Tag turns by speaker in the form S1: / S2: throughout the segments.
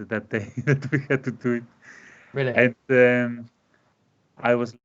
S1: that day that we had to do it.
S2: Really?
S1: And I was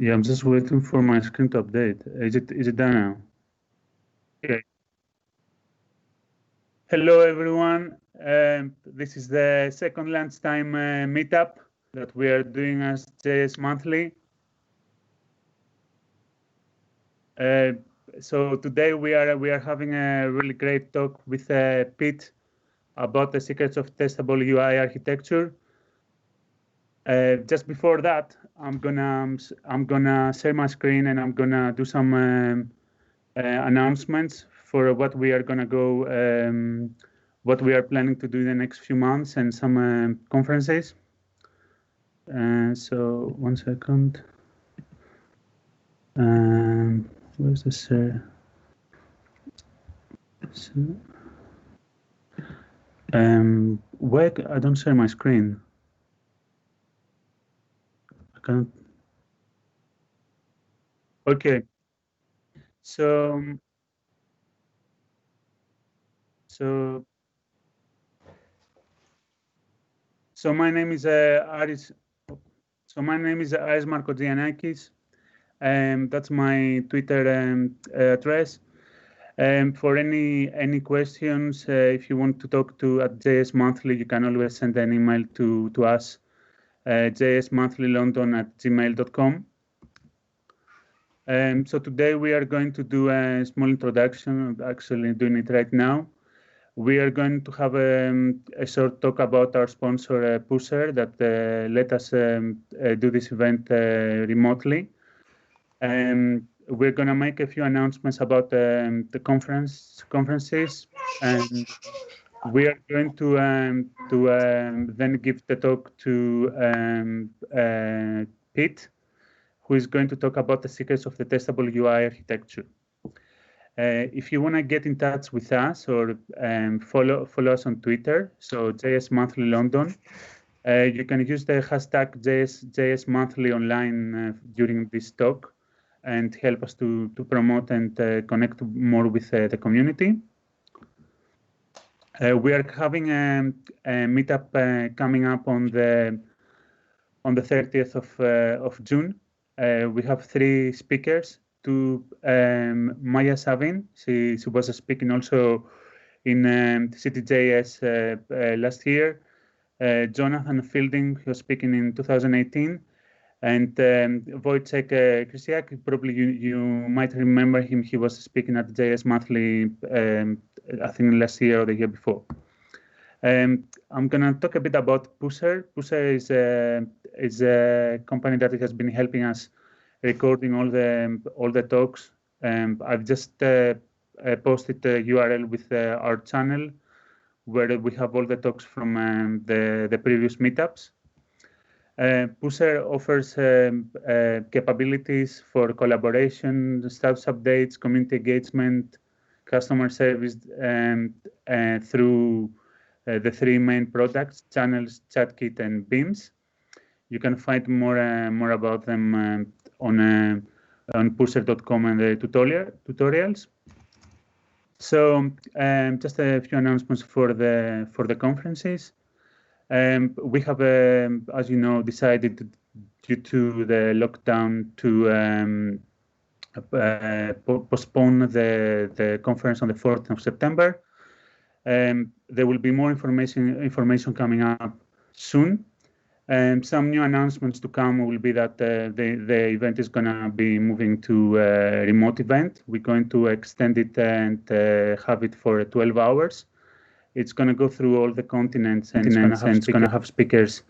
S2: Yeah, I'm just waiting for my screen to update. Is it done now?
S1: Okay. Hello, everyone. This is the second lunchtime meetup that we are doing as JS Monthly. So today we are having a really great talk with Pete about the secrets of testable UI architecture. Just before that, I'm gonna share my screen and I'm gonna do some announcements for what we are gonna go, what we are planning to do in the next few months, and some conferences. So 1 second. Where's the share? So, where I don't share my screen. I can't. Okay. So my name is Aris. So my name is Aris Markogiannakis. That's my Twitter address. For any questions, if you want to talk to at JS Monthly, you can always send an email to us, jsmonthly.london@gmail.com. So today we are going to do a small introduction. I'm actually doing it right now. We are going to have a short talk about our sponsor, Pusher, that let us do this event remotely. We're going to make a few announcements about the conferences, and we are going to then give the talk to Pete, who is going to talk about the secrets of the testable UI architecture. If you want to get in touch with us or follow us on Twitter, so JS Monthly London, you can use the hashtag JS Monthly online during this talk and help us to promote and connect more with the community. We are having a meetup coming up on the 30th of June. We have 3 speakers. To Maya Savin, she was speaking also in CTJS last year. Jonathan Fielding, who was speaking in 2018, and Wojciech Krysiak. Probably you might remember him. He was speaking at JS Monthly, I think last year or the year before. I'm going to talk a bit about Pusher. Pusher is a company that has been helping us recording all the talks. I've just posted the URL with our channel where we have all the talks from the previous meetups. Pusher offers capabilities for collaboration, status updates, community engagement, customer service through the 3 main products: channels, ChatKit, and Beams. You can find more about them on pusher.com and the tutorials. So just a few announcements for the conferences. We have, as you know, decided due to the lockdown to postpone the conference on the 4th of September. There will be more information coming up soon. Some new announcements to come will be that the event is going to be moving to a remote event. We're going to extend it and have it for 12 hours. It's going to go through all the continents and it's going to have speakers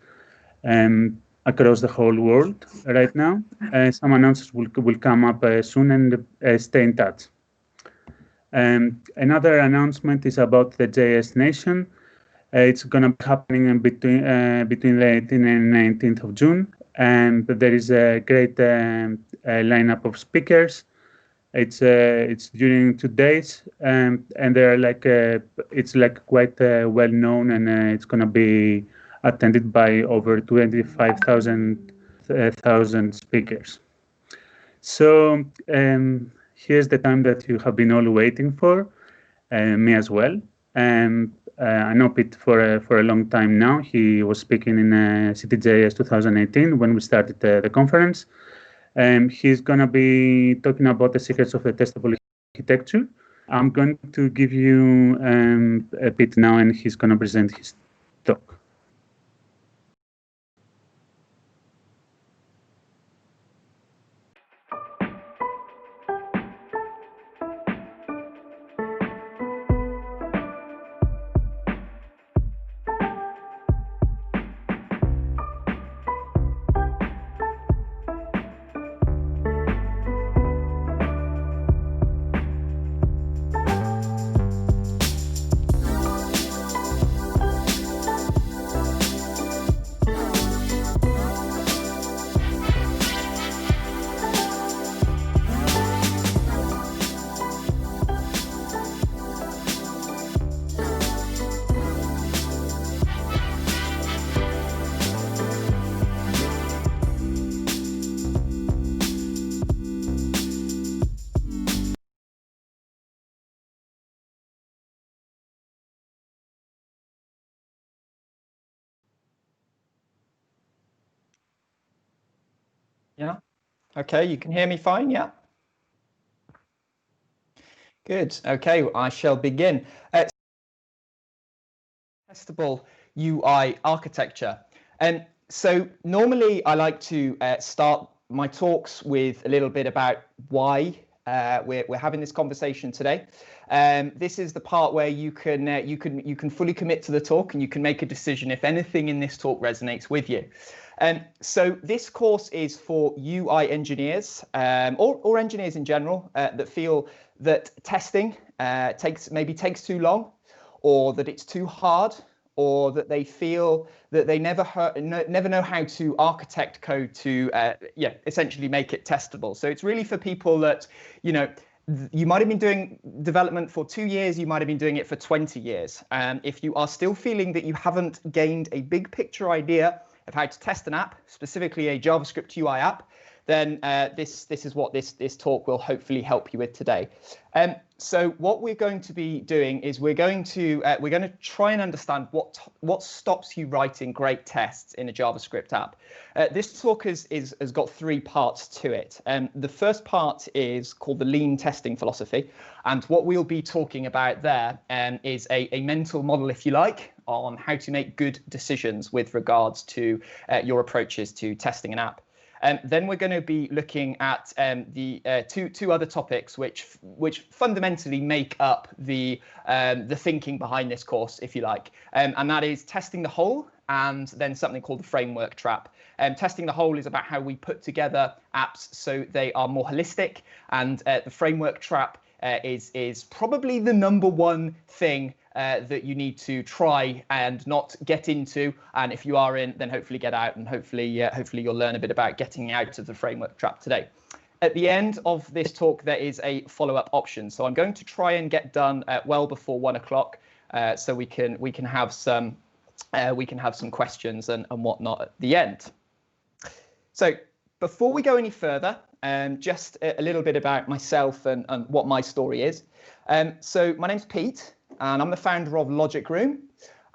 S1: across the whole world right now. Some announcements will come up soon, and stay in touch. Another announcement is about the JS Nation. It's going to be happening between the 18th and 19th of June, and there is a great lineup of speakers. It's during 2 days, and they're it's quite well known, and it's going to be attended by over 25,000 speakers. So here's the time that you have been all waiting for, me as well. I know Pete for a long time now. He was speaking in CTJS 2018 when we started the conference. He's going to be talking about the secrets of the testable architecture. I'm going to give you a bit now, and he's going to present his talk.
S3: Yeah. Okay, you can hear me fine, yeah? Good. Okay, I shall begin. Testable UI architecture. So normally I like to start my talks with a little bit about why we're having this conversation today. This is the part where you can fully commit to the talk and you can make a decision if anything in this talk resonates with you. So this course is for UI engineers or engineers in general that feel that testing takes too long, or that it's too hard, or that they feel that they never know how to architect code to essentially make it testable. So it's really for people that, you know, you might have been doing development for 2 years, you might have been doing it for 20 years. If you are still feeling that you haven't gained a big picture idea of how to test an app, specifically a JavaScript UI app, then this is what this talk will hopefully help you with today. So what we're going to be doing is we're going to try and understand what stops you writing great tests in a JavaScript app. This talk has got 3 parts to it. The first part is called the lean testing philosophy, and what we'll be talking about there is a mental model, if you like, on how to make good decisions with regards to your approaches to testing an app. Then we're going to be looking at the two other topics which fundamentally make up the thinking behind this course, if you like, and that is testing the whole and then something called the framework trap. Testing the whole is about how we put together apps so they are more holistic, and the framework trap is probably the #1 thing that you need to try and not get into, and if you are in, then hopefully get out, and hopefully you'll learn a bit about getting out of the framework trap today. At the end of this talk, there is a follow-up option, so I'm going to try and get done well before 1 o'clock, so we can have some questions and whatnot at the end. So before we go any further, just a little bit about myself and what my story is. So my name's Pete, and I'm the founder of Logic Room,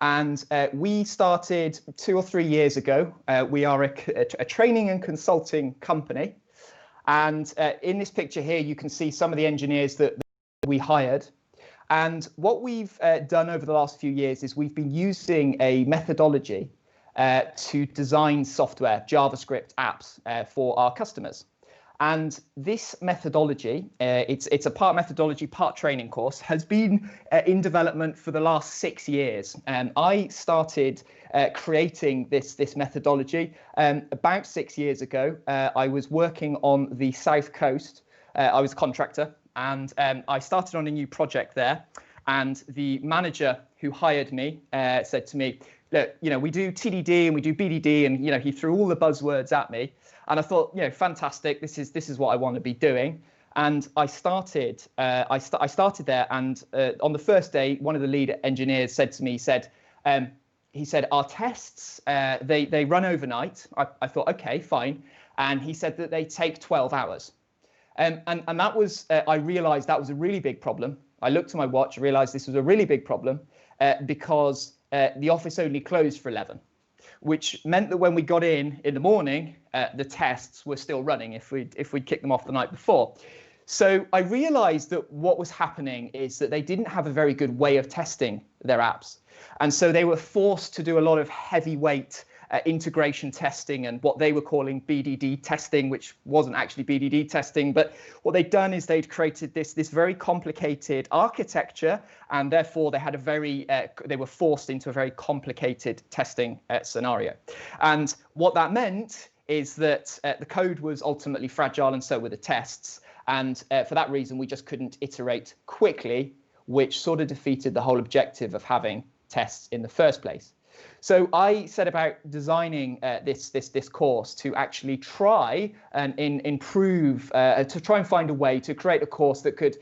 S3: and we started 2 or 3 years ago. We are a training and consulting company, and in this picture here you can see some of the engineers that we hired. And what we've done over the last few years is we've been using a methodology to design software, JavaScript apps for our customers. And this methodology, it's a part methodology, part training course, has been in development for the last 6 years. I started creating this methodology about 6 years ago. I was working on the South Coast. I was a contractor, and I started on a new project there. And the manager who hired me said to me, look, you know, we do TDD and we do BDD, and you know, he threw all the buzzwords at me. And I thought, you know, fantastic. This is what I want to be doing. And I started. I started there. And on the first day, one of the lead engineers said to me, he said, our tests they run overnight. I thought, okay, fine. And he said that they take 12 hours. And that was I realized that was a really big problem. I looked at my watch, realized this was a really big problem because the office only closed for 11. which meant that when we got in the morning, the tests were still running if we'd kicked them off the night before. So I realized that what was happening is that they didn't have a very good way of testing their apps. And so they were forced to do a lot of heavyweight integration testing and what they were calling BDD testing, which wasn't actually BDD testing. But what they'd done is they'd created this very complicated architecture, and therefore they had they were forced into a very complicated testing scenario. And what that meant is that the code was ultimately fragile, and so were the tests. And for that reason, we just couldn't iterate quickly, which sort of defeated the whole objective of having tests in the first place. So I set about designing this course to actually try and improve, to try and find a way to create a course that could,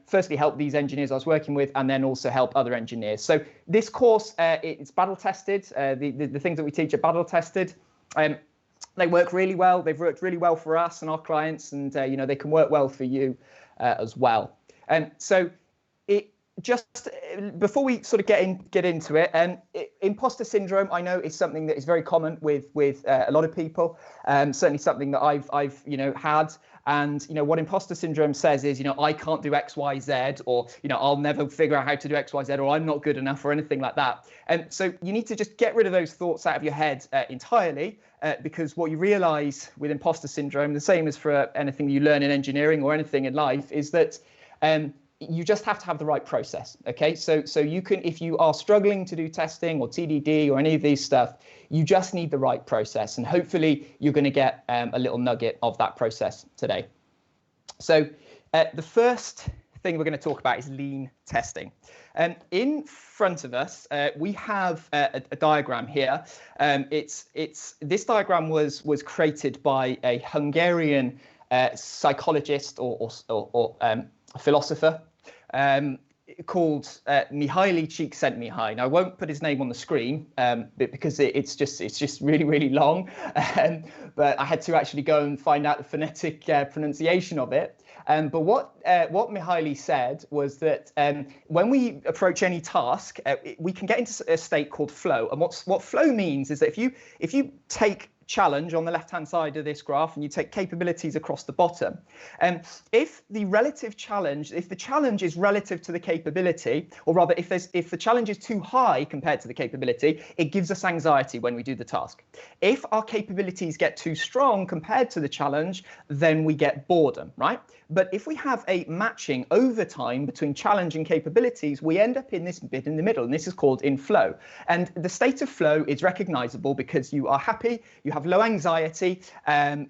S3: firstly help these engineers I was working with, and then also help other engineers. So this course, it's battle tested. The things that we teach are battle tested. They work really well. They've worked really well for us and our clients, and they can work well for you as well. So just before we sort of get into it, imposter syndrome, I know, is something that is very common with a lot of people. Certainly something that I've had. And what imposter syndrome says is, I can't do X, Y, Z, or I'll never figure out how to do X, Y, Z, or I'm not good enough, or anything like that. And so you need to just get rid of those thoughts out of your head entirely, because what you realize with imposter syndrome, the same as for anything you learn in engineering or anything in life, is that you just have to have the right process. Okay, so you can, if you are struggling to do testing or TDD or any of these stuff, you just need the right process, and hopefully you're going to get a little nugget of that process today. So the first thing we're going to talk about is lean testing. In front of us, we have a diagram here. This diagram was created by a Hungarian psychologist or philosopher called Mihaly Csikszentmihalyi. Now I won't put his name on the screen because it's just really long, but I had to actually go and find out the phonetic pronunciation of it. But what Mihaly said was that when we approach any task, we can get into a state called flow. And what flow means is that if you take challenge on the left-hand side of this graph and you take capabilities across the bottom, if the challenge is relative to the capability, or rather if the challenge is too high compared to the capability, it gives us anxiety when we do the task. If our capabilities get too strong compared to the challenge, then we get boredom, right? But if we have a matching over time between challenge and capabilities, we end up in this bit in the middle, and this is called in flow. And the state of flow is recognizable because you are happy, you have low anxiety,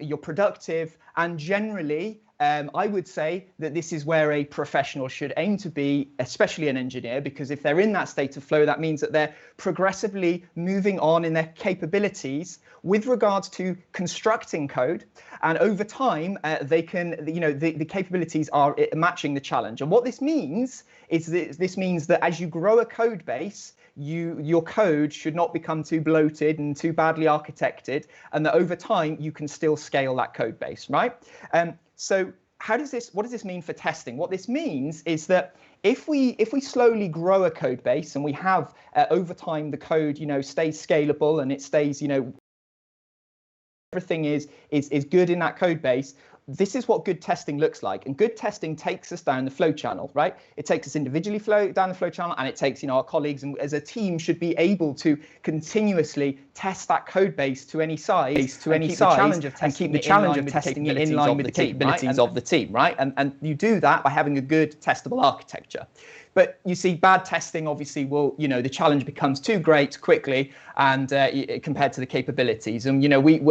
S3: you're productive, and generally, I would say that this is where a professional should aim to be, especially an engineer, because if they're in that state of flow, that means that they're progressively moving on in their capabilities with regards to constructing code. And over time, they can, the capabilities are matching the challenge. And what this means is this means that as you grow a code base, your code should not become too bloated and too badly architected, and that over time you can still scale that code base, right? So what does this mean for testing? What this means is that if we slowly grow a code base and we have over time the code stays scalable and it stays everything is good in that code base, this is what good testing looks like. And good testing takes us down the flow channel, right? It takes us individually down the flow channel, and it takes, our colleagues, and as a team should be able to continuously test that code base to any size, and keep the challenge of testing it in line with the capabilities of the team, right? And you do that by having a good testable architecture. But you see, bad testing obviously will, the challenge becomes too great quickly, and compared to the capabilities. And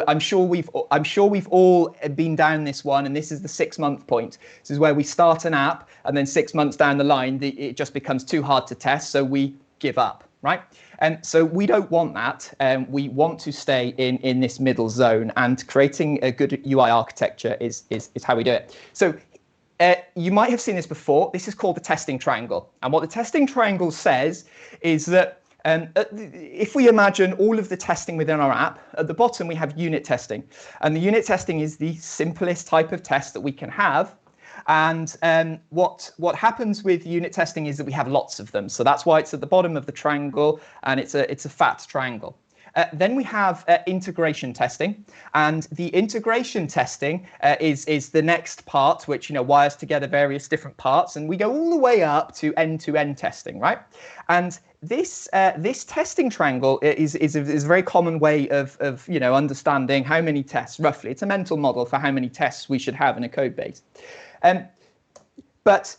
S3: I'm sure we've all been down this one, and this is the 6-month point. This is where we start an app, and then 6 months down the line, it just becomes too hard to test, so we give up, right? And so we don't want that. We want to stay in this middle zone, and creating a good UI architecture is how we do it. So you might have seen this before. This is called the testing triangle. And what the testing triangle says is that if we imagine all of the testing within our app, at the bottom we have unit testing. And the unit testing is the simplest type of test that we can have. And what happens with unit testing is that we have lots of them. So that's why it's at the bottom of the triangle, and it's a fat triangle. Then we have integration testing, and the integration testing is the next part, which wires together various different parts, and we go all the way up to end-to-end testing, right? And this testing triangle is a very common way of understanding how many tests roughly. It's a mental model for how many tests we should have in a code base. But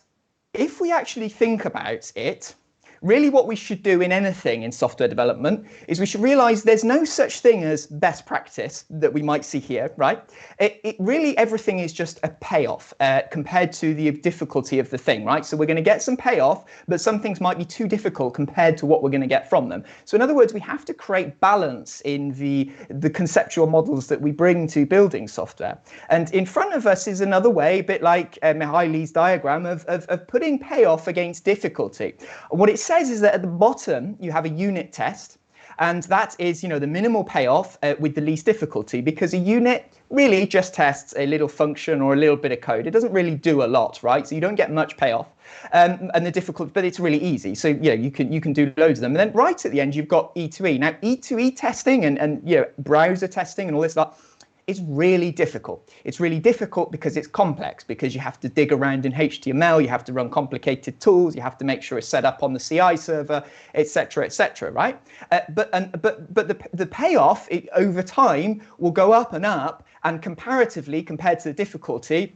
S3: if we actually think about it, really what we should do in anything in software development is we should realize there's no such thing as best practice that we might see here, right? It really, everything is just a payoff compared to the difficulty of the thing, right? So we're going to get some payoff, but some things might be too difficult compared to what we're going to get from them. So in other words, we have to create balance in the conceptual models that we bring to building software. And in front of us is another way, a bit like Mihaily's diagram of putting payoff against difficulty. What it says is that at the bottom you have a unit test, and that is the minimal payoff with the least difficulty, because a unit really just tests a little function or a little bit of code. It doesn't really do a lot, right? So you don't get much payoff, and the difficult, but it's really easy. So you can do loads of them. And then right at the end you've got E2E. Now E2E testing and browser testing and all this stuff, it's really difficult. It's really difficult because it's complex, because you have to dig around in HTML, you have to run complicated tools, you have to make sure it's set up on the CI server, etc., right? But the payoff over time will go up and up, and comparatively, compared to the difficulty,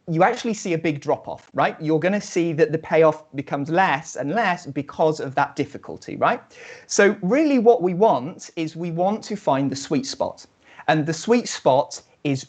S3: you actually see a big drop off, right? You're going to see that the payoff becomes less and less because of that difficulty, right? So really what we want is we want to find the sweet spot. And the sweet spot is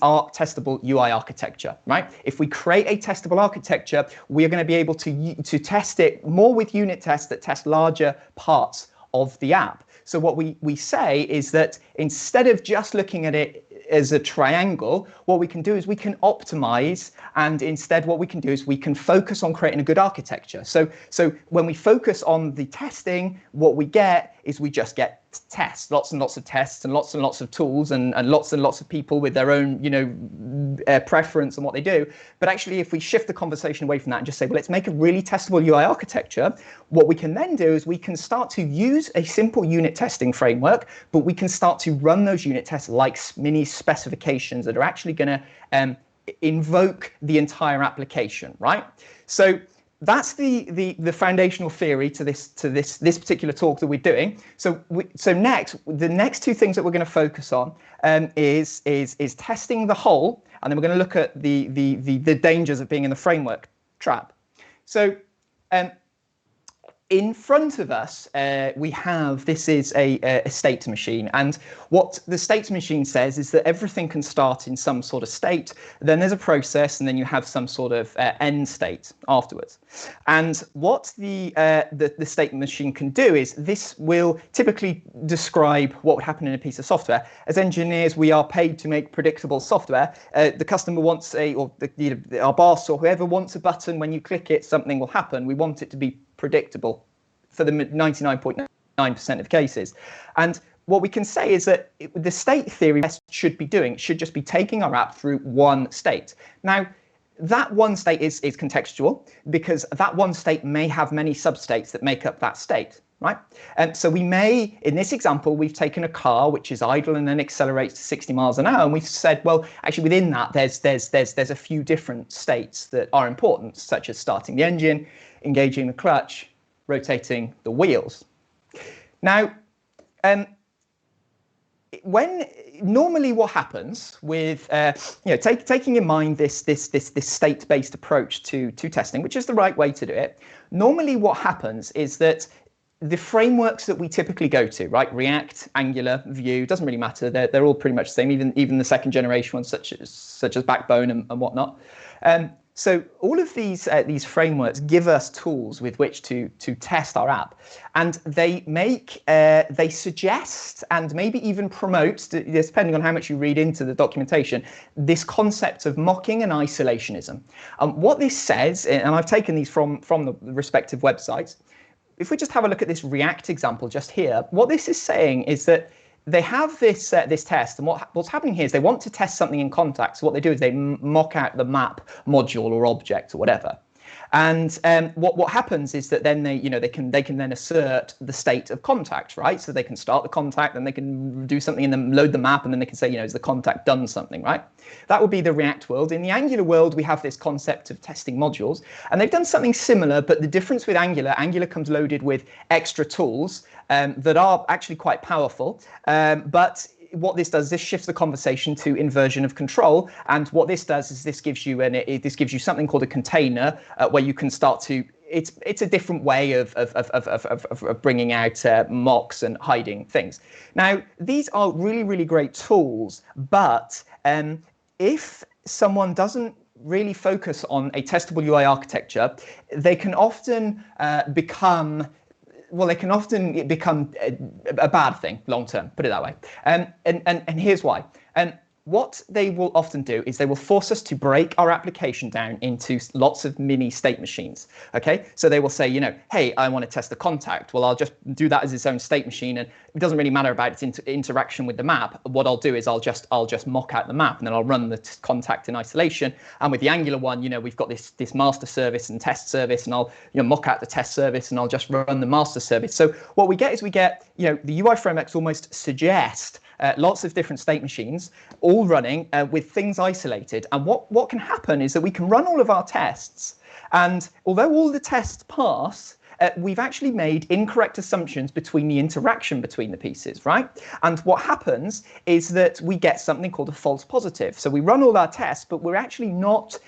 S3: our testable UI architecture, right? If we create a testable architecture, we are going to be able to test it more with unit tests that test larger parts of the app. So what we say is that instead of just looking at it as a triangle, what we can do is we can optimize, and instead what we can do is we can focus on creating a good architecture. So when we focus on the testing, what we get is we just get tests, lots and lots of tests, and lots of tools, and lots of people with their own preference and what they do. But actually, if we shift the conversation away from that and just say, well, let's make a really testable UI architecture, what we can then do is we can start to use a simple unit testing framework, but we can start to run those unit tests like mini specifications that are actually going to invoke the entire application, right? So that's the foundational theory to this particular talk that we're doing. So next, the next two things that we're going to focus on is testing the whole, and then we're going to look at the dangers of being in the framework trap. So in front of us, we have, this is a state machine, and what the state machine says is that everything can start in some sort of state, then there's a process, and then you have some sort of end state afterwards. And what the state machine can do is this will typically describe what would happen in a piece of software. As engineers, we are paid to make predictable software. The customer wants our boss or whoever wants a button, when you click it, something will happen. We want it to be predictable for the 99.9% of cases. And what we can say is that the state theory should just be taking our app through one state. Now, that one state is contextual, because that one state may have many substates that make up that state, right? And so we may, in this example, we've taken a car which is idle and then accelerates to 60 miles an hour, and we've said, well, actually within that there's a few different states that are important, such as starting the engine, engaging the clutch, rotating the wheels. Now, normally what happens with taking in mind this state-based approach to testing, which is the right way to do it, normally what happens is that the frameworks that we typically go to, right, React, Angular, Vue, doesn't really matter, they're all pretty much the same, even the second generation ones such as Backbone and whatnot. So all of these frameworks give us tools with which to test our app, and they suggest and maybe even promote, depending on how much you read into the documentation, this concept of mocking and isolationism. What this says, and I've taken these from the respective websites. If we just have a look at this React example just here, what this is saying is that they have this test, and what's happening here is they want to test something in context. So what they do is they mock out the map module or object or whatever. And what happens is that then they can then assert the state of contact, right? So they can start the contact, then they can do something and then load the map, and then they can say, is the contact done something, right? That would be the React world. In the Angular world, we have this concept of testing modules, and they've done something similar, but the difference with Angular comes loaded with extra tools that are actually quite powerful, but what this does, this shifts the conversation to inversion of control. And what this does is this gives you something called a container where you can start to. It's a different way of bringing out mocks and hiding things. Now, these are really, really great tools, but if someone doesn't really focus on a testable UI architecture, they can often become a bad thing long term, put it that way. And here's why. What they will often do is they will force us to break our application down into lots of mini state machines. Okay, so they will say, hey, I want to test the contact. Well, I'll just do that as its own state machine, and it doesn't really matter about its interaction with the map. What I'll do is I'll just mock out the map, and then I'll run the contact in isolation. And with the Angular one, we've got this master service and test service, and I'll mock out the test service, and I'll just run the master service. So what we get is the UI frameworks almost suggest lots of different state machines all running with things isolated. And what can happen is that we can run all of our tests, and although all the tests pass, we've actually made incorrect assumptions between the interaction between the pieces, right? And what happens is that we get something called a false positive. So we run all our tests, but we're actually not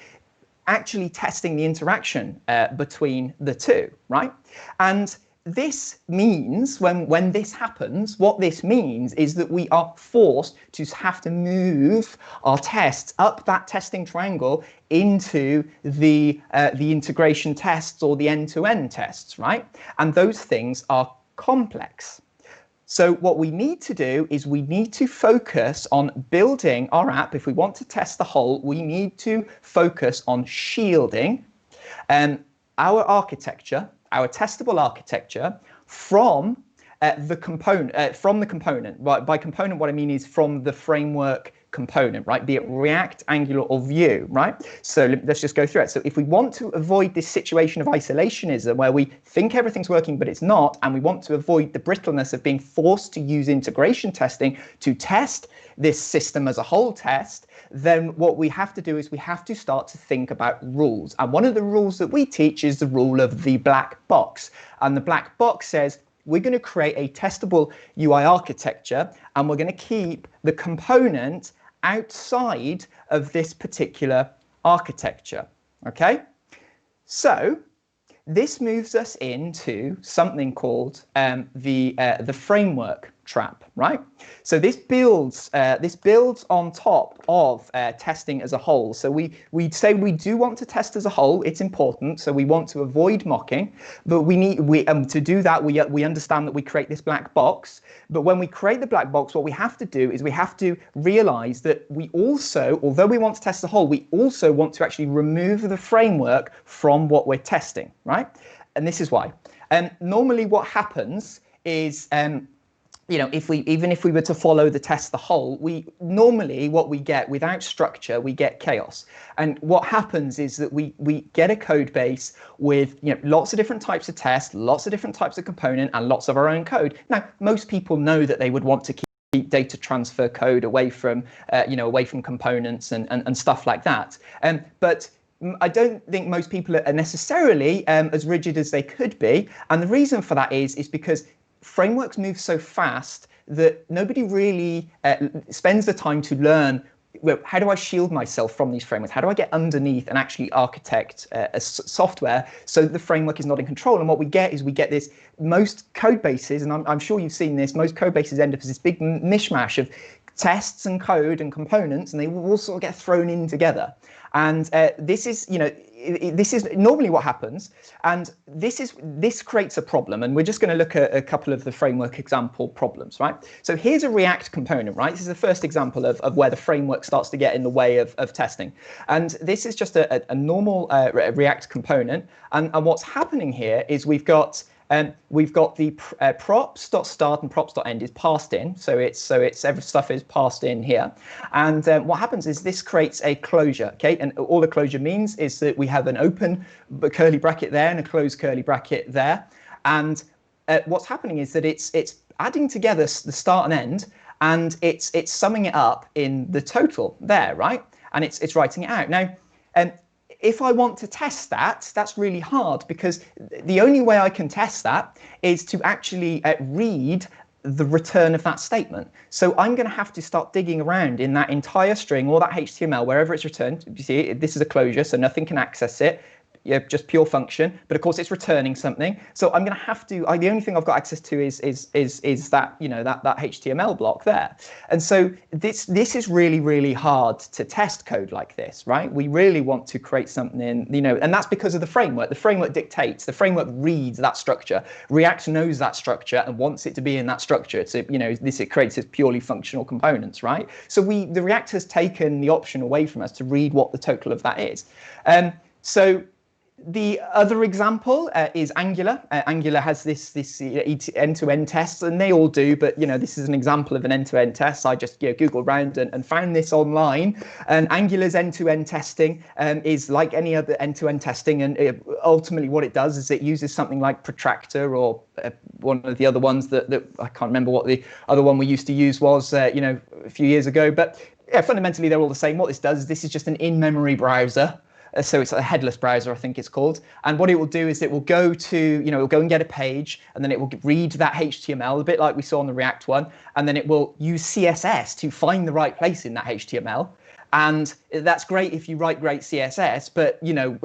S3: actually testing the interaction between the two, right? And this means when this happens, what this means is that we are forced to have to move our tests up that testing triangle into the integration tests or the end-to-end tests, right? And those things are complex. So what we need to do is we need to focus on building our app. If we want to test the whole, we need to focus on shielding our architecture, our testable architecture from the component. Right? By component, what I mean is from the framework component, right? Be it React, Angular, or Vue, right? So let's just go through it. So if we want to avoid this situation of isolationism where we think everything's working but it's not, and we want to avoid the brittleness of being forced to use integration testing to test this system as a whole test, then what we have to do is we have to start to think about rules. And one of the rules that we teach is the rule of the black box. And the black box says we're going to create a testable UI architecture, and we're going to keep the component outside of this particular architecture. Okay, so this moves us into something called the framework trap, right? So this builds on top of testing as a whole. So we'd say we do want to test as a whole. It's important. So we want to avoid mocking, but to do that we understand that we create this black box. But when we create the black box, what we have to do is we have to realize that we also, although we want to test the whole, we also want to actually remove the framework from what we're testing, right? And this is why. Normally what happens is even if we were to follow the test the whole, what we get without structure, we get chaos. And what happens is that we get a code base with lots of different types of tests, lots of different types of component, and lots of our own code. Now, most people know that they would want to keep data transfer code away from components and stuff like that. But I don't think most people are necessarily as rigid as they could be. And the reason for that is because frameworks move so fast that nobody really spends the time to learn, well, how do I shield myself from these frameworks? How do I get underneath and actually architect software so that the framework is not in control? And what we get is this, most code bases, and I'm sure you've seen this, most code bases end up as this big mishmash of tests and code and components, and they all sort of get thrown in together. And this is normally what happens, and this creates a problem. And we're just going to look at a couple of the framework example problems, right? So here's a React component, right? This is the first example of where the framework starts to get in the way of testing. And this is just a normal React component. And what's happening here is we've got we've got the props.start and props.end is passed in, so it's every stuff is passed in here, and what happens is this creates a closure, okay, and all the closure means is that we have an open curly bracket there and a closed curly bracket there, and what's happening is that it's adding together the start and end, and it's summing it up in the total there, right, and it's writing it out now. If I want to test that, that's really hard, because the only way I can test that is to actually read the return of that statement. So I'm going to have to start digging around in that entire string or that HTML, wherever it's returned. You see, this is a closure, so nothing can access it. Yeah, just pure function, but of course it's returning something. So I'm going to have to. The only thing I've got access to is that, you know, that HTML block there. And so this is really hard to test code like this, right? We really want to create something, you know, and that's because of the framework. The framework dictates. The framework reads that structure. React knows that structure and wants it to be in that structure. So, you know, it creates its purely functional components, right? So the React has taken the option away from us to read what the total of that is. So the other example is Angular. Angular has this end-to-end tests, and they all do, but you know, this is an example of an end-to-end test. I just Googled around and found this online. And Angular's end-to-end testing is like any other end-to-end testing, and ultimately what it does is it uses something like Protractor, or one of the other ones that I can't remember what the other one we used to use was, you know, a few years ago. But yeah, fundamentally they're all the same. What this does is this is just an in-memory browser. So it's a headless browser, I think it's called. And what it will do is it will go to, you know, it'll go and get a page, and then it will read that HTML, a bit like we saw on the React one. And then it will use CSS to find the right place in that HTML. And that's great if you write great CSS, but you know,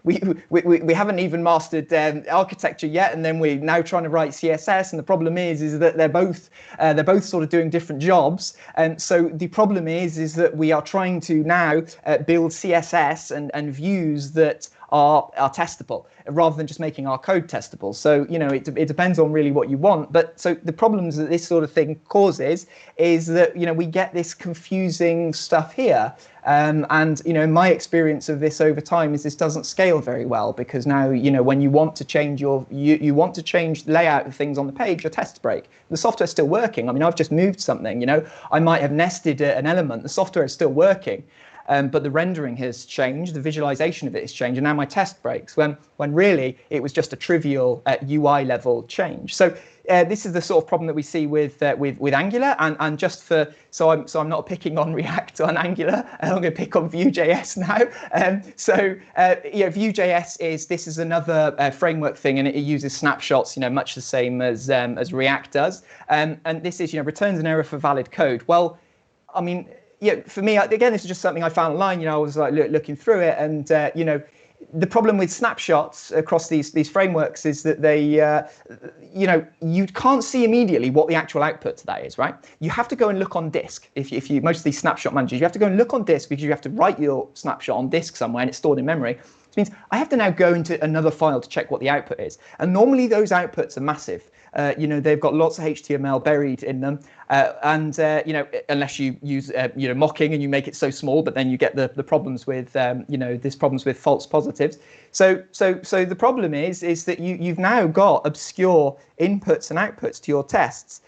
S3: we haven't even mastered architecture yet, and then we're now trying to write CSS. And the problem is that they're both sort of doing different jobs. And so the problem is that we are trying to now build CSS and views that are testable, rather than just making our code testable. So, you know, it depends on really what you want. But so the problems that this sort of thing causes is that, you know, we get this confusing stuff here. And, you know, my experience of this over time is this doesn't scale very well, because now, you know, when you want to change you want to change the layout of things on the page, your tests break. The software's still working. I mean, I've just moved something, you know, I might have nested an element, the software is still working. But the rendering has changed, the visualization of it has changed, and now my test breaks, when really it was just a trivial UI level change. So this is the sort of problem that we see with Angular, and just so I'm not picking on React on Angular, I'm going to pick on Vue.js now. So Vue.js is another framework thing, and it uses snapshots, you know, much the same as React does. And this is, you know, returns an error for valid code. Well, I mean, yeah, for me, again, this is just something I found online. You know, I was like looking through it, and you know, the problem with snapshots across these frameworks is that they, you know, you can't see immediately what the actual output to that is, right? You have to go and look on disk. If you most of these snapshot managers, you have to go and look on disk, because you have to write your snapshot on disk somewhere, and it's stored in memory. Which means I have to now go into another file to check what the output is, and normally those outputs are massive. You know, they've got lots of HTML buried in them, and you know, unless you use you know, mocking and you make it so small, but then you get the problems with you know, this problems with false positives. So the problem is that you've now got obscure inputs and outputs to your tests,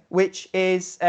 S3: which is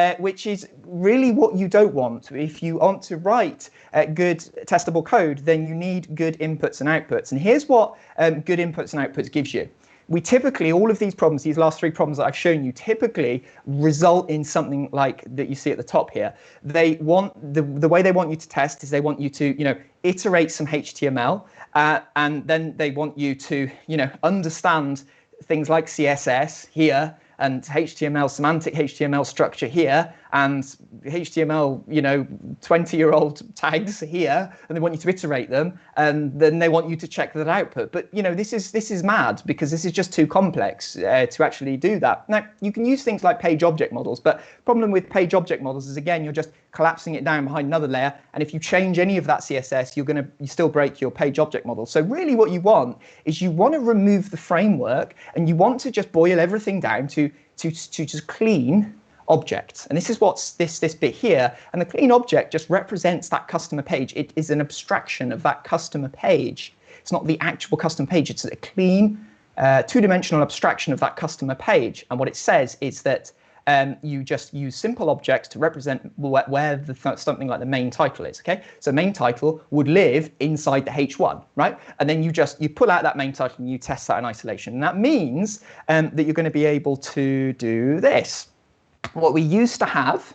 S3: really what you don't want. If you want to write good testable code, then you need good inputs and outputs. And here's what good inputs and outputs gives you. We typically, all of these problems, these last three problems that I've shown you, typically result in something like that you see at the top here. They want the way they want you to test is they want you to, you know, iterate some HTML, and then they want you to, you know, understand things like CSS here, and HTML, semantic HTML structure here, and HTML, you know, 20-year-old tags here, and they want you to iterate them, and then they want you to check that output. But you know, this is mad, because this is just too complex to actually do that. Now, you can use things like page object models, but the problem with page object models is, again, you're just collapsing it down behind another layer, and if you change any of that CSS, you still break your page object model. So really what you want is you want to remove the framework, and you want to just boil everything down to just clean objects. And this is what's this bit here, and the clean object just represents that customer page. It is an abstraction of that customer page. It's not the actual custom page, it's a clean two-dimensional abstraction of that customer page. And what it says is that you just use simple objects to represent where something like the main title is. Okay, so main title would live inside the H1, right? And then you pull out that main title and you test that in isolation. And that means that you're going to be able to do this. What we used to have,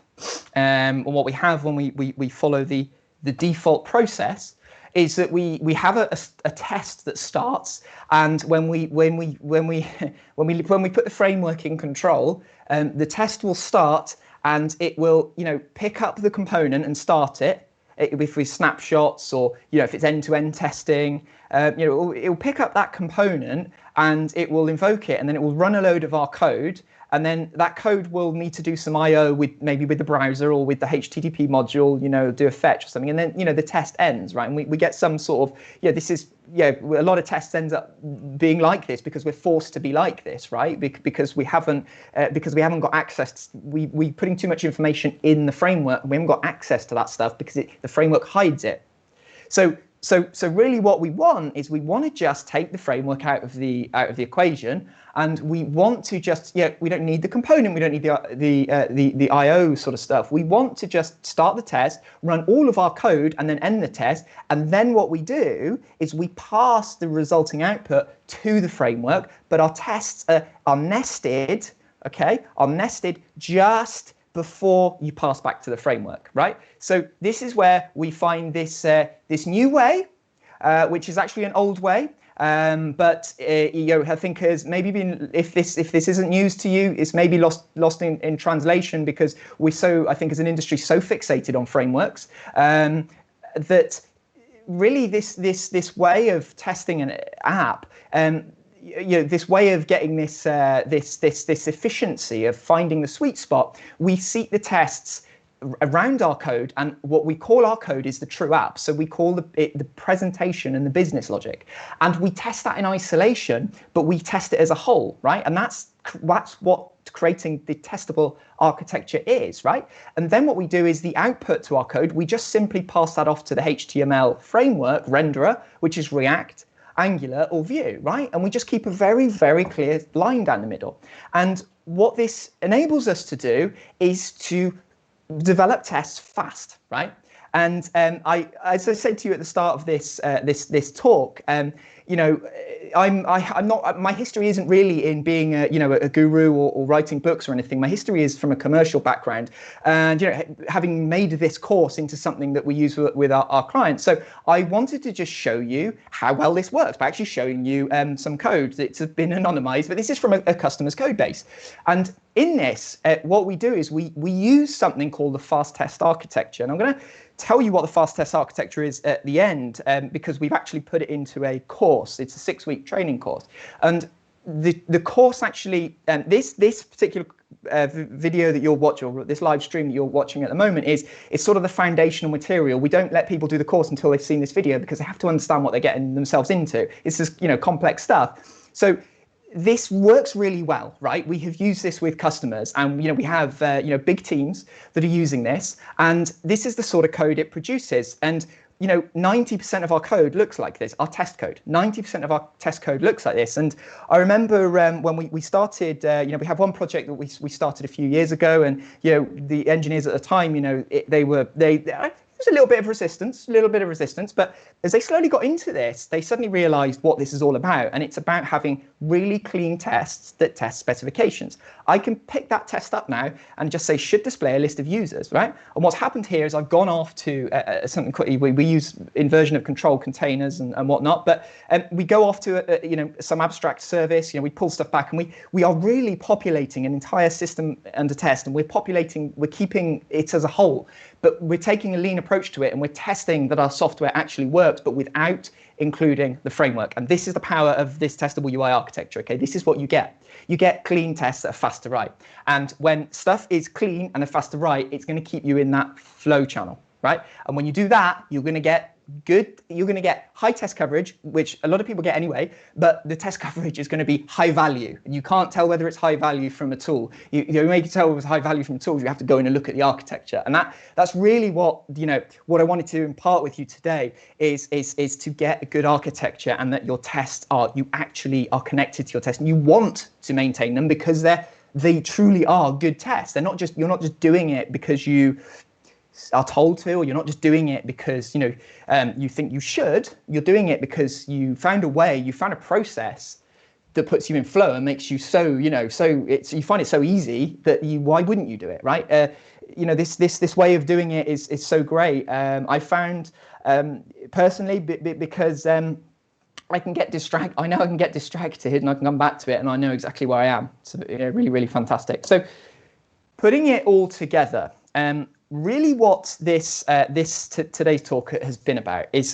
S3: or what we have when we follow the default process, is that we have a test that starts, and when we put the framework in control, the test will start and it will pick up the component and start it. If we snapshots, or if it's end-to-end testing, it will pick up that component and it will invoke it, and then it will run a load of our code. And then that code will need to do some I/O maybe with the browser or with the HTTP module, do a fetch or something. And then, the test ends, right? And we get some sort of, a lot of tests ends up being like this because we're forced to be like this, right? Because we haven't got access. We're putting too much information in the framework, and we haven't got access to that stuff because the framework hides it. So really what we want is we want to just take the framework out of the equation, and we want to just, we don't need the component, we don't need the I/O sort of stuff. We want to just start the test, run all of our code, and then end the test. And then what we do is we pass the resulting output to the framework, but our tests are nested, okay, are nested just before you pass back to the framework, right? So this is where we find this new way, which is actually an old way, but I think has maybe been, if this isn't news to you, it's maybe lost in translation, because we're so, I think as an industry, so fixated on frameworks that really this way of testing an app, this way of getting this efficiency of finding the sweet spot, we seek the tests around our code, and what we call our code is the true app. So we call it the presentation and the business logic, and we test that in isolation, but we test it as a whole, right? And that's what creating the testable architecture is, right? And then what we do is the output to our code, we just simply pass that off to the HTML framework renderer, which is React, Angular, or Vue, right? And we just keep a very, very clear line down the middle. And what this enables us to do is to develop tests fast, right? And as I said to you at the start of this talk, I'm not. My history isn't really in being a guru or writing books or anything. My history is from a commercial background, and having made this course into something that we use with our clients. So I wanted to just show you how well this works by actually showing you some code. It's been anonymized, but this is from a customer's code base. And in this, what we do is we use something called the fast test architecture, and I'm going to tell you what the fast test architecture is at the end, because we've actually put it into a course. It's a 6-week training course, and the course actually, this particular video that you're watching, or this live stream that you're watching at the moment, is sort of the foundational material. We don't let people do the course until they've seen this video, because they have to understand what they're getting themselves into. It's just complex stuff. So this works really well, right? We have used this with customers, and we have big teams that are using this, and this is the sort of code it produces. And 90% of our code looks like this. Our test code, 90% of our test code looks like this. And I remember when we started, we have one project that we started a few years ago, and the engineers at the time, there was a little bit of resistance, but as they slowly got into this, they suddenly realized what this is all about. And it's about having really clean tests that test specifications. I can pick that test up now and just say, should display a list of users, right? And what's happened here is I've gone off to something we use inversion of control containers and whatnot, but we go off to some abstract service. We pull stuff back, and we are really populating an entire system under test, and we're keeping it as a whole, but we're taking a lean approach to it, and we're testing that our software actually works, but without including the framework. And this is the power of this testable UI architecture. Okay, this is what you get. You get clean tests that are fast to write. And when stuff is clean and are fast to write, it's going to keep you in that flow channel, right? And when you do that, you're going to get you're going to get high test coverage, which a lot of people get anyway, but the test coverage is going to be high value. You can't tell whether it's high value from a tool. You make it tell whether it's high value from tools. You have to go in and look at the architecture. And that's really what I wanted to impart with you today is to get a good architecture, and that your tests you actually are connected to your tests, and you want to maintain them because they truly are good tests. You're not just doing it because you are told to, or you're not just doing it because you think you should. You're doing it because you found a process that puts you in flow and makes you you find it so easy that why wouldn't you do it, right? This way of doing it is so great. I found personally because I can get distracted. I know I can get distracted, and I can come back to it, and I know exactly where I am. So really, really fantastic. So putting it all together, really what today's talk has been about is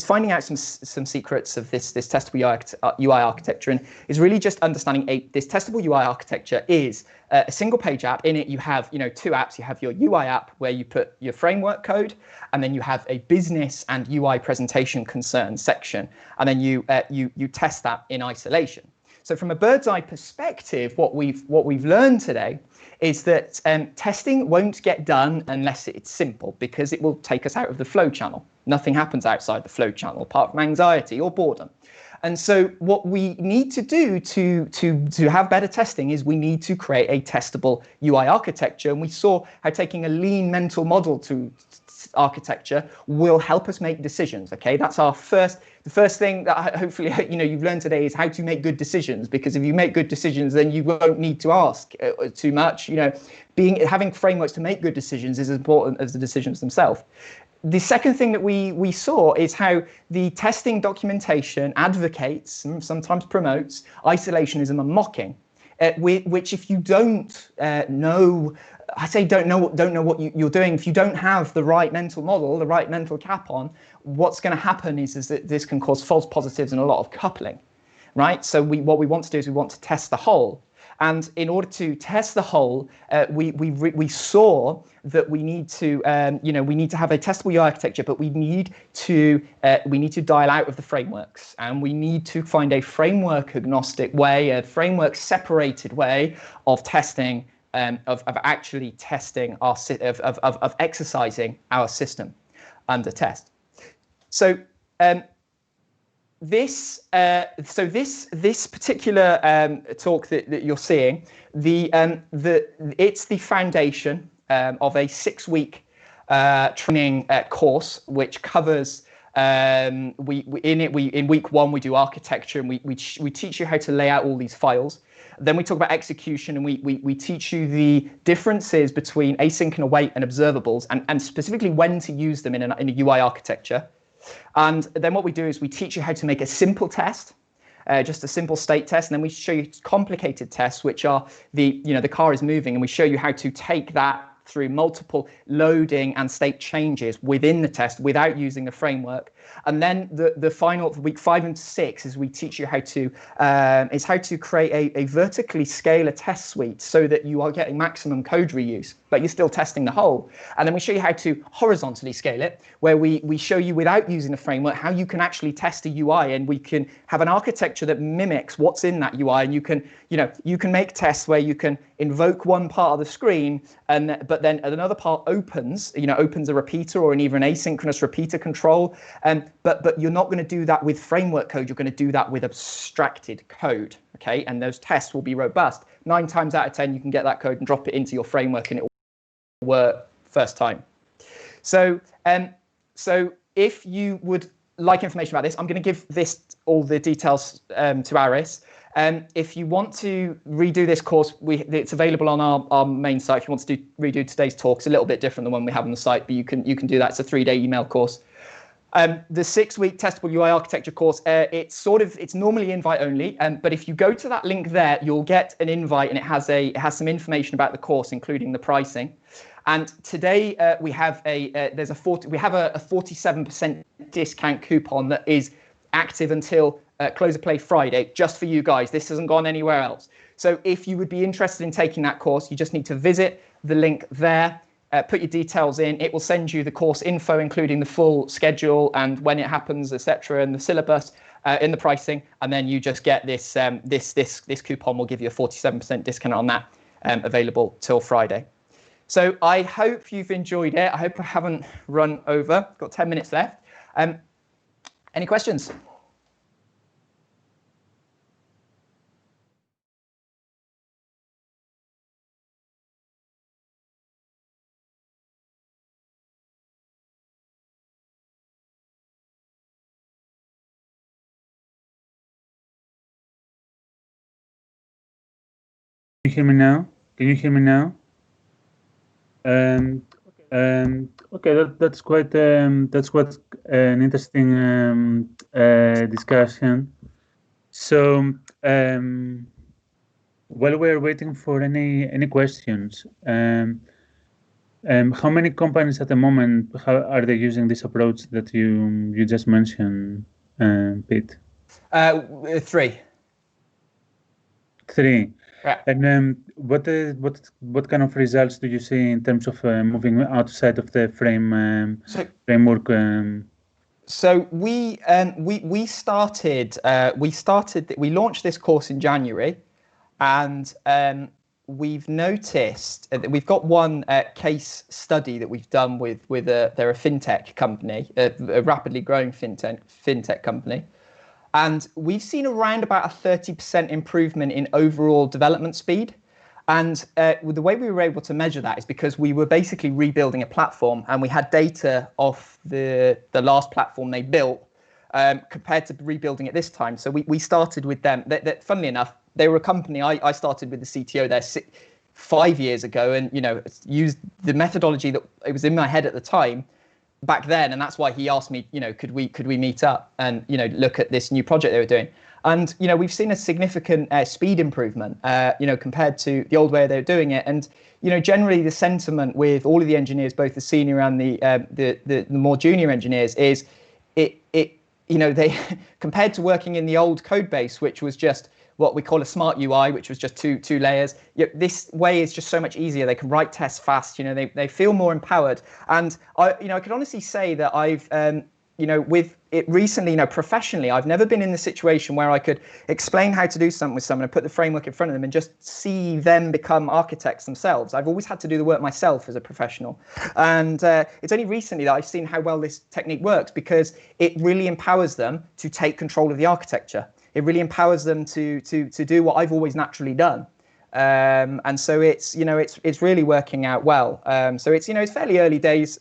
S3: finding out some secrets of this testable UI architecture, and is really just understanding this testable UI architecture is a single page app. In it you have two apps. You have your UI app where you put your framework code, and then you have a business and UI presentation concerns section, and then you test that in isolation. So from a bird's eye perspective, what we've learned today is that testing won't get done unless it's simple, because it will take us out of the flow channel. Nothing happens outside the flow channel apart from anxiety or boredom. And so what we need to do to have better testing is we need to create a testable UI architecture. And we saw how taking a lean mental model to architecture will help us make decisions. Okay, that's the first thing that hopefully you've learned today is how to make good decisions, because if you make good decisions, then you won't need to ask too much. Having frameworks to make good decisions is as important as the decisions themselves. The second thing that we saw is how the testing documentation advocates and sometimes promotes isolationism and mocking, which if you don't know, I say don't know what you're doing. If you don't have the right mental model, the right mental cap on, what's going to happen is that this can cause false positives and a lot of coupling, right? So what we want to do is we want to test the whole. And in order to test the whole, we saw that we need to have a testable UI architecture, but we need to dial out of the frameworks, and we need to find a framework agnostic way, a framework separated way of testing, of actually testing of exercising our system under test. So this particular talk that you're seeing, it's the foundation of a 6-week training course, which covers in week 1 we do architecture, and we teach you how to lay out all these files. Then we talk about execution, and we teach you the differences between async and await and observables, and specifically when to use them in a UI architecture. And then what we do is we teach you how to make a simple test, just a simple state test, and then we show you complicated tests, which are the car is moving, and we show you how to take that through multiple loading and state changes within the test without using the framework. And then the final week 5 and 6 is we teach you how to create a vertically scalar test suite so that you are getting maximum code reuse, but you're still testing the whole. And then we show you how to horizontally scale it, where we show you without using the framework how you can actually test a UI, and we can have an architecture that mimics what's in that UI, and you can make tests where you can invoke one part of the screen, but then another part opens a repeater or either an asynchronous repeater control, but you're not going to do that with framework code. You're going to do that with abstracted code, okay? And those tests will be robust. 9 times out of 10, you can get that code and drop it into your framework, and it will work first time. So if you would like information about this, I'm going to give all the details to Aris. If you want to redo this course, it's available on our main site. If you want to redo today's talk, it's a little bit different than one we have on the site, but you can do that. It's a 3-day email course. The 6-week testable UI architecture course, it's normally invite only, but if you go to that link there, you'll get an invite, and it has some information about the course, including the pricing. And today we have a 47% discount coupon that is active until close of play Friday, just for you guys. This hasn't gone anywhere else. So if you would be interested in taking that course, you just need to visit the link there. put your details in. It will send you the course info, including the full schedule and when it happens, etc., and the syllabus in the pricing. And then you just get this this coupon will give you a 47% discount on that, available till Friday. So I hope you've enjoyed it. I hope I haven't run over. Got 10 minutes left. Any questions?
S1: Can you hear me now? Can you hear me now? Okay, that's quite an interesting discussion. So while we're waiting for any questions, how many companies at the moment are they using this approach that you just mentioned, Pete?
S3: 3.
S1: 3.
S3: Yeah.
S1: And what kind of results do you see in terms of moving outside of the framework?
S3: So we launched this course in January, and we've noticed that we've got one case study that we've done with they're a fintech company, a rapidly growing fintech company. And we've seen around about a 30% improvement in overall development speed. And the way we were able to measure that is because we were basically rebuilding a platform, and we had data of the last platform they built compared to rebuilding it this time. So we started with them. Funnily enough, they were a company. I started with the CTO there 5 years ago, and used the methodology that it was in my head at the time back then, and that's why he asked me, could we meet up and look at this new project they were doing. And we've seen a significant speed improvement compared to the old way they were doing it. And generally the sentiment with all of the engineers, both the senior and the more junior engineers, is they compared to working in the old code base, which was just what we call a smart UI, which was just two layers. This way is just so much easier. They can write tests fast. They feel more empowered. And I can honestly say that I've with it recently, professionally, I've never been in the situation where I could explain how to do something with someone and put the framework in front of them and just see them become architects themselves. I've always had to do the work myself as a professional. And it's only recently that I've seen how well this technique works, because it really empowers them to take control of the architecture. It really empowers them to do what I've always naturally done. And so it's really working out well. So it's fairly early days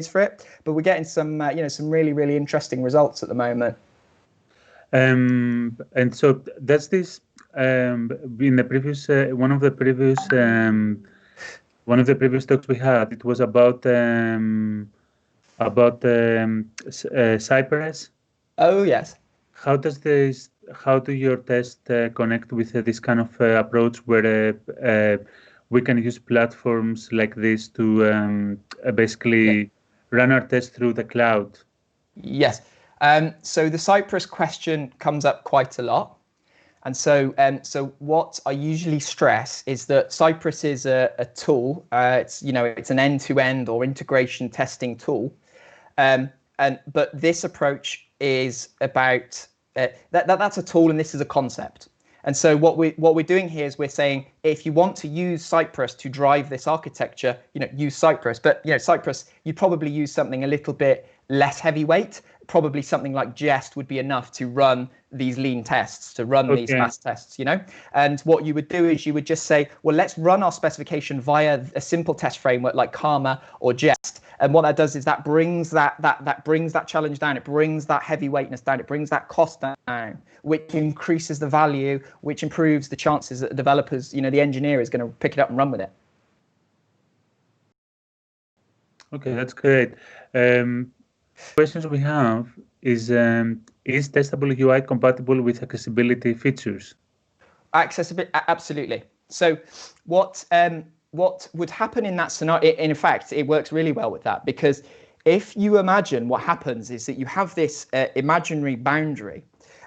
S3: for it, but we're getting some some really interesting results at the moment.
S1: And so that's this in the previous one of the previous talks we had. It was about Cypress.
S3: Oh yes.
S1: How do your tests connect with this kind of approach where we can use platforms like this to basically run our tests through the cloud?
S3: Yes. So the Cypress question comes up quite a lot. And so what I usually stress is that Cypress is a tool. It's an end-to-end or integration testing tool. But this approach is about that's a tool, and this is a concept. And so what we're doing here is we're saying, if you want to use Cypress to drive this architecture, use Cypress. But Cypress, you'd probably use something a little bit less heavyweight. Probably something like Jest would be enough to run these lean tests, to run these fast tests, And what you would do is you would just say, well, let's run our specification via a simple test framework like Karma or Jest. And what that does is that brings that challenge down. It brings that heavyweightness down. It brings that cost down, which increases the value, which improves the chances that the developers, the engineer is going to pick it up and run with it.
S1: Okay, that's great. Questions we have is Testable UI compatible with accessibility features?
S3: Accessibility, absolutely. So what would happen in that scenario? In fact, it works really well with that, because if you imagine, what happens is that you have this imaginary boundary,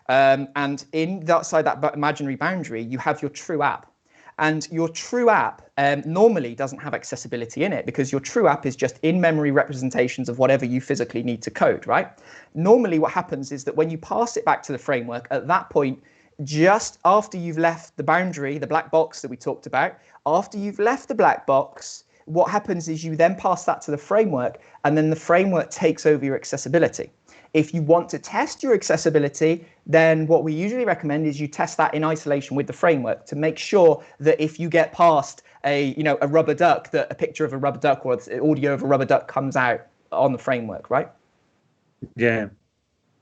S3: and inside that imaginary boundary, you have your true app. And your true app normally doesn't have accessibility in it because your true app is just in-memory representations of whatever you physically need to code, right? Normally what happens is that when you pass it back to the framework, at that point, just after you've left the boundary, the black box that we talked about, after you've left the black box, what happens is you then pass that to the framework, and then the framework takes over your accessibility. If you want to test your accessibility, then what we usually recommend is you test that in isolation with the framework to make sure that if you get past a rubber duck, that a picture of a rubber duck or the audio of a rubber duck comes out on the framework, right?
S1: Yeah.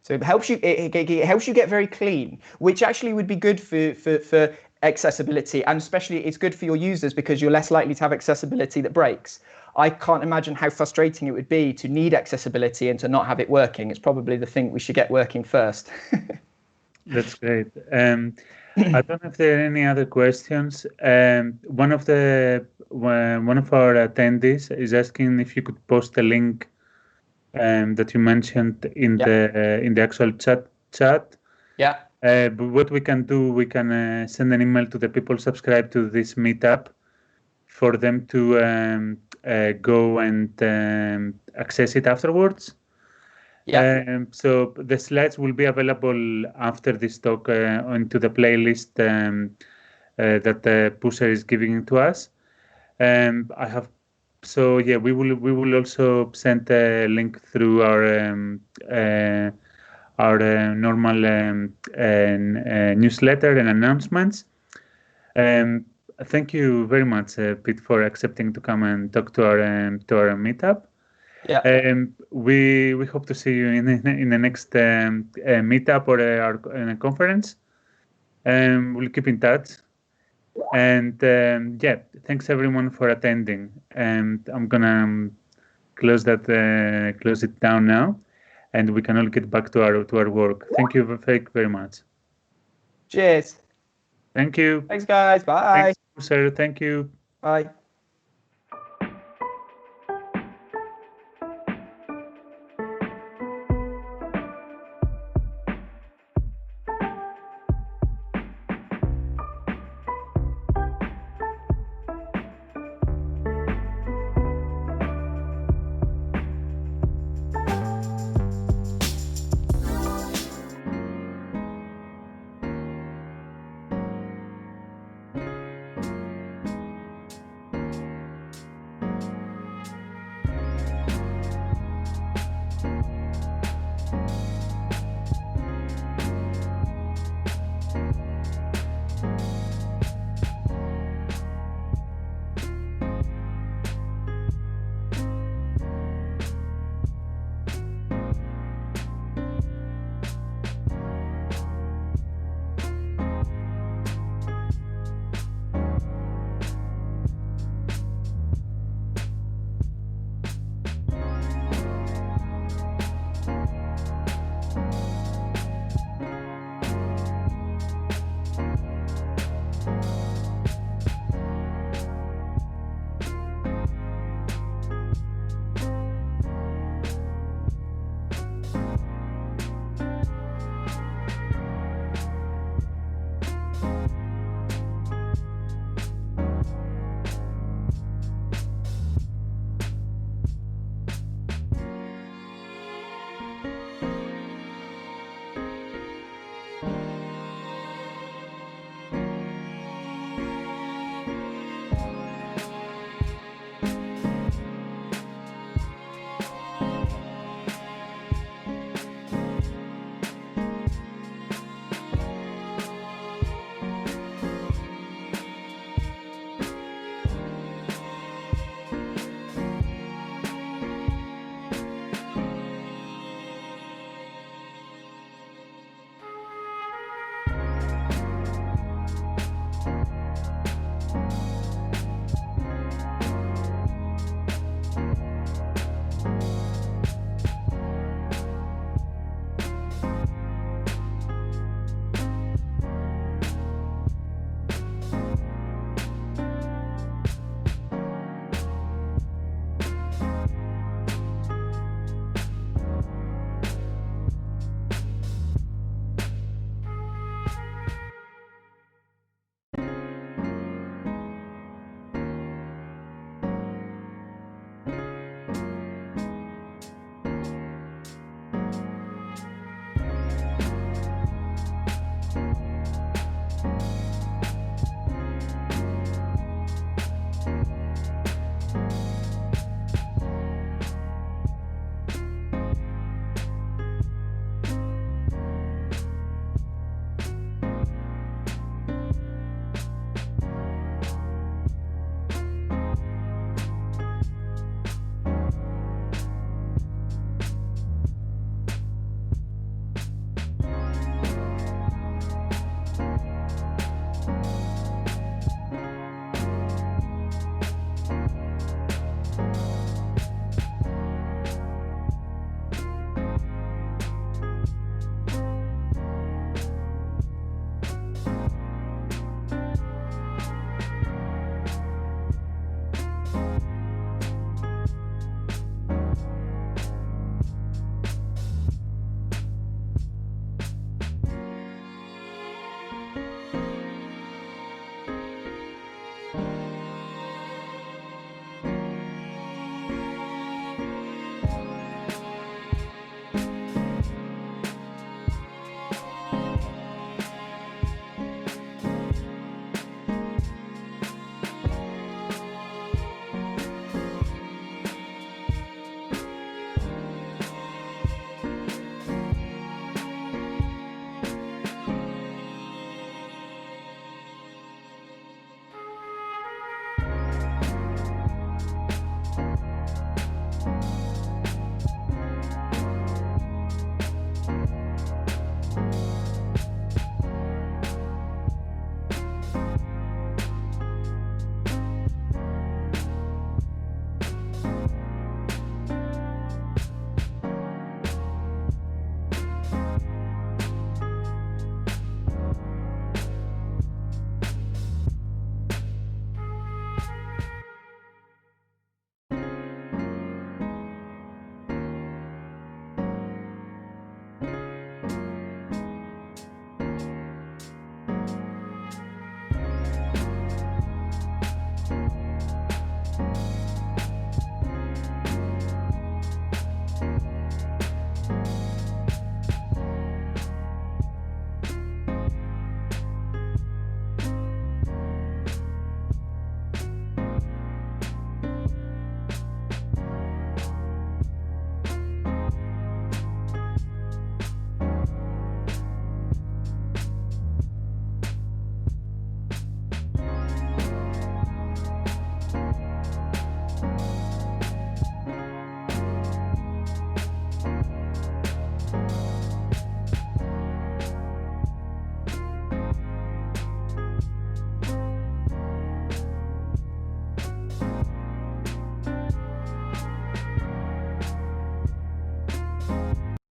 S3: So it helps you. It helps you get very clean, which actually would be good for accessibility, and especially it's good for your users because you're less likely to have accessibility that breaks. I can't imagine how frustrating it would be to need accessibility and to not have it working. It's probably the thing we should get working first.
S1: That's great. I don't know if there are any other questions. One of our attendees is asking if you could post a link that you mentioned in the actual chat.
S3: Yeah.
S1: But what we can do, we can send an email to the people subscribed to this meetup for them to go and access it afterwards.
S3: Yeah.
S1: So the slides will be available after this talk onto the playlist that Pusher is giving to us. So yeah, we will also send a link through our normal newsletter and announcements. Thank you very much, Pete, for accepting to come and talk to our meetup.
S3: Yeah.
S1: We hope to see you in the next meetup or in a conference. We'll keep in touch. And yeah, thanks everyone for attending. And I'm gonna close it down now, and we can all get back to our work. Thank you very much.
S3: Cheers.
S1: Thank you.
S3: Thanks, guys. Bye.
S1: Thanks, sir. Thank you.
S3: Bye.